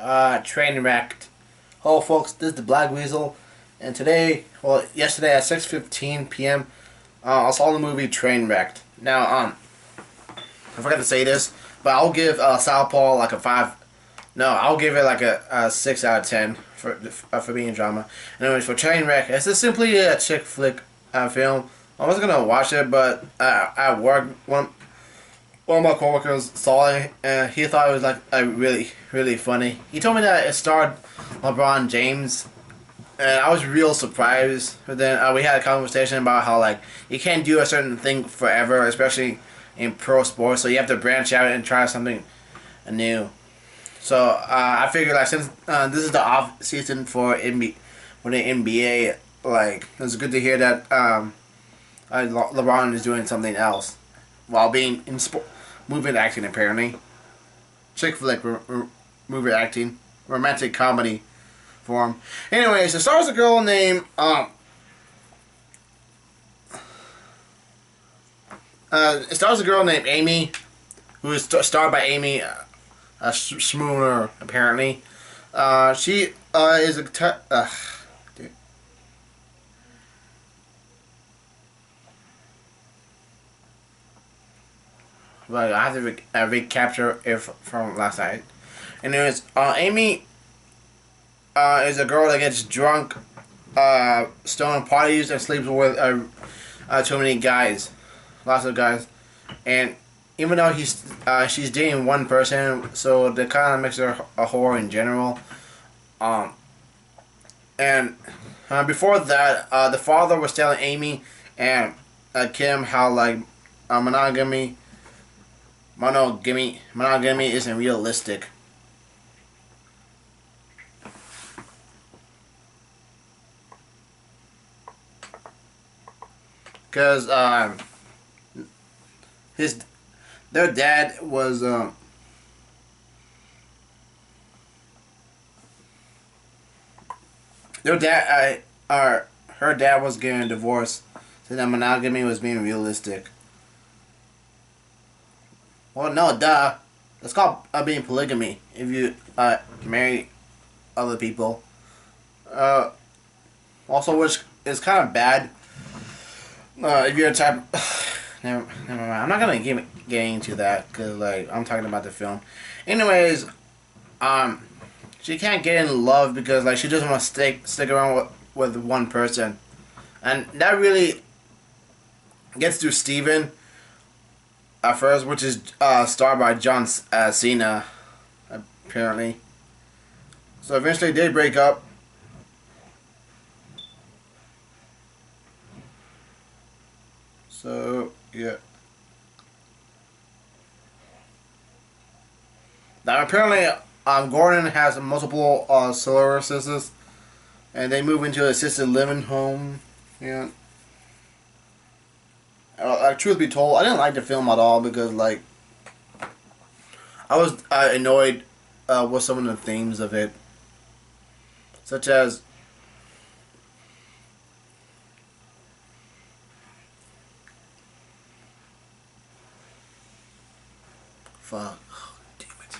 Trainwreck. Hello folks, this is the BlackWeasel, and today, well, yesterday at 6:15 p.m., I saw the movie Trainwreck. Now, I forgot to say this, but I'll give Southpaw like a 5. No, I'll give it like a 6 out of 10 for being drama. Anyways, for Trainwreck, it's just simply a chick flick film. I was gonna watch it, but at work, one of my coworkers saw it and he thought it was like really funny. He told me that it starred LeBron James, and I was real surprised. But then we had a conversation about how like you can't do a certain thing forever, especially in pro sports. So you have to branch out and try something new. So I figured like since this is the off season for the NBA, like it's good to hear that LeBron is doing something else while being in movie acting apparently. Chick flick movie acting, romantic comedy form. Anyways, it stars a girl named Amy, who is starred by Amy Schmooner apparently. She is a dude. But I have to recapture it from last night. Anyways, Amy is a girl that gets drunk, stoned parties, and sleeps with too many guys, lots of guys, and even though she's dating one person, so that kind of makes her a whore in general. And before that, the father was telling Amy and Kim how like monogamy isn't realistic. Because their dad was her dad was getting a divorce, so that monogamy was being realistic. Well, no, duh. It's called being polygamy if you marry other people. Also, which is kind of bad. If you're a type, never mind. I'm not gonna get into that because like I'm talking about the film. Anyways, she can't get in love because like she doesn't want to stick around with one person, and that really gets to Steven at first, which is starred by John Cena apparently. So eventually they break up. So yeah. Now apparently, Gordon has multiple sclerosis, and they move into an assisted living home. Yeah. Truth be told, I didn't like the film at all because like I was annoyed with some of the themes of it, such as fuck. Oh, damn it.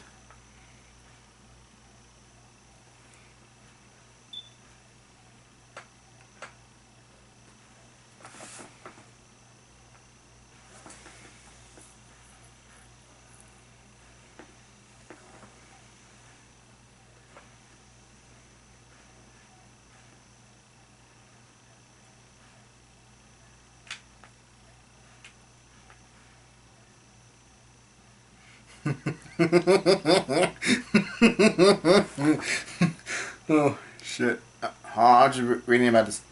Oh shit! I'm just reading about this.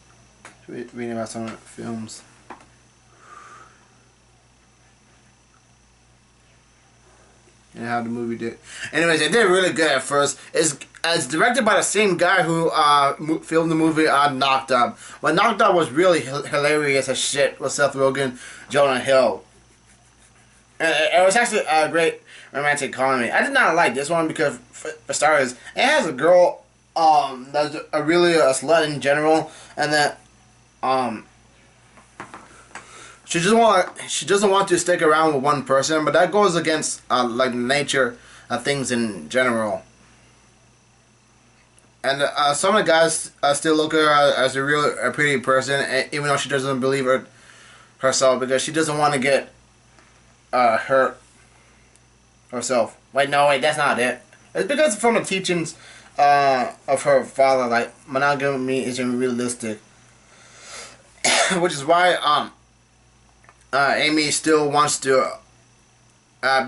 Reading about some films. And how the movie did. Anyways, it did really good at first. It's directed by the same guy who filmed the movie Knocked Up. But Knocked Up was really hilarious as shit with Seth Rogen, Jonah Hill. And it was actually a great romantic comedy. I did not like this one because, for starters, it has a girl that's really a slut in general, and that she doesn't want to stick around with one person, but that goes against like the nature of things in general. And some of the guys still look at her as a pretty person, even though she doesn't believe herself because she doesn't want to get hurt herself. Wait, no, wait, that's not it. It's because from the teachings of her father, like monogamy isn't realistic, which is why Amy still wants to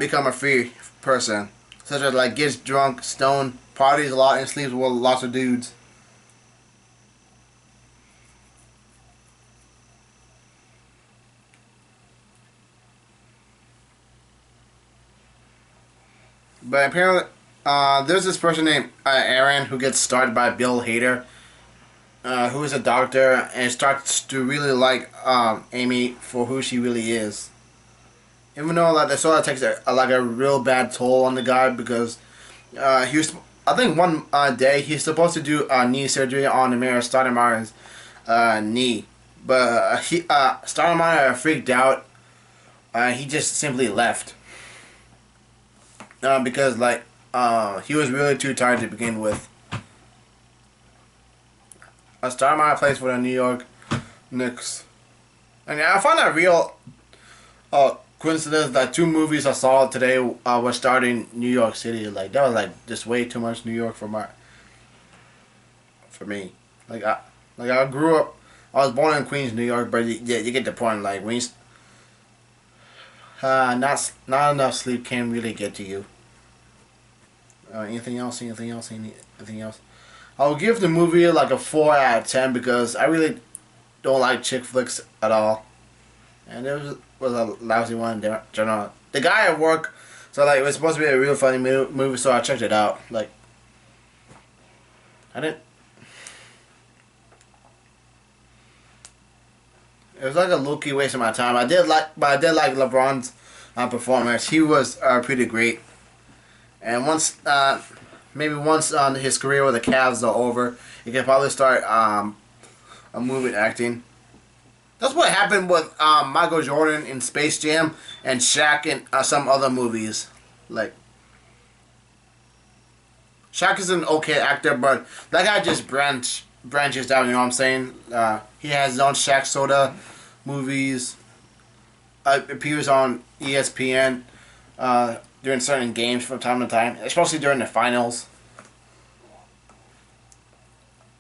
become a free person, such as like gets drunk, stoned, parties a lot, and sleeps with lots of dudes. But apparently, there's this person named Aaron who gets started by Bill Hader, who is a doctor and starts to really like Amy for who she really is. Even though like the sort of takes like a real bad toll on the guy because he was, I think one day he's supposed to do knee surgery on Amira Stoudemire's knee, but Stoudemire freaked out. He just simply left because like he was really too tired to begin with. Stoudemire plays for the New York Knicks, and I find that real coincidence that two movies I saw today were starting New York City. Like that was like just way too much New York for me. I grew up. I was born in Queens, New York, but yeah, you get the point. Like when not enough sleep can really get to you. Anything else? Anything else? Anything else? I'll give the movie like a 4 out of 10 because I really don't like chick flicks at all, and it was a lousy one in general. The guy at work, so like it was supposed to be a real funny movie, so I checked it out. Like I didn't. It was like a low-key waste of my time. I did like LeBron's performance. He was pretty great. And maybe once his career with the Cavs are over, he can probably start a movie acting. That's what happened with Michael Jordan in Space Jam and Shaq in some other movies. Like Shaq is an okay actor, but that guy just branches out. You know what I'm saying? He has his own Shaq Soda movies. Appears on ESPN during certain games from time to time, especially during the finals.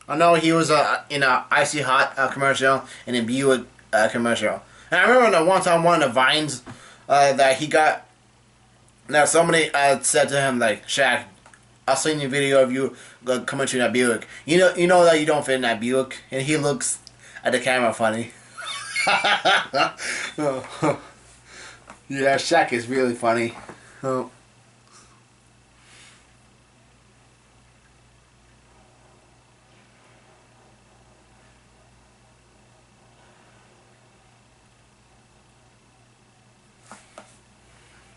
I know he was in a Icy Hot commercial and a Buick commercial. And I remember one time one of the vines that he got. Now somebody said to him like, "Shaq, I'll send you a video of you coming to that Buick. You know that you don't fit in that Buick," and he looks at the camera funny. Yeah, Shaq is really funny. Oh.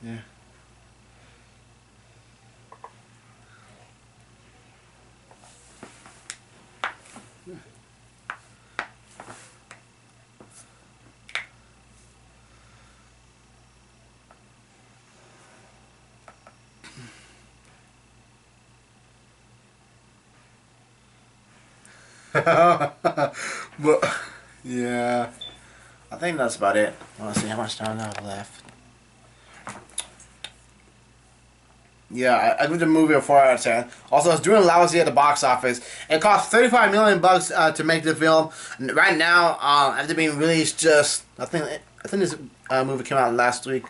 Yeah. But yeah, I think that's about it. Let's see how much time I have left. Yeah, I give the movie a 4 out of 10. Also, it's doing lousy at the box office. It cost $35 million to make the film. Right now, after being released, I think this movie came out last week.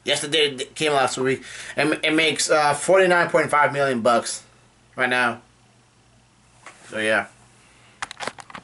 Yesterday it came out last week, and it makes $49.5 million right now. So yeah.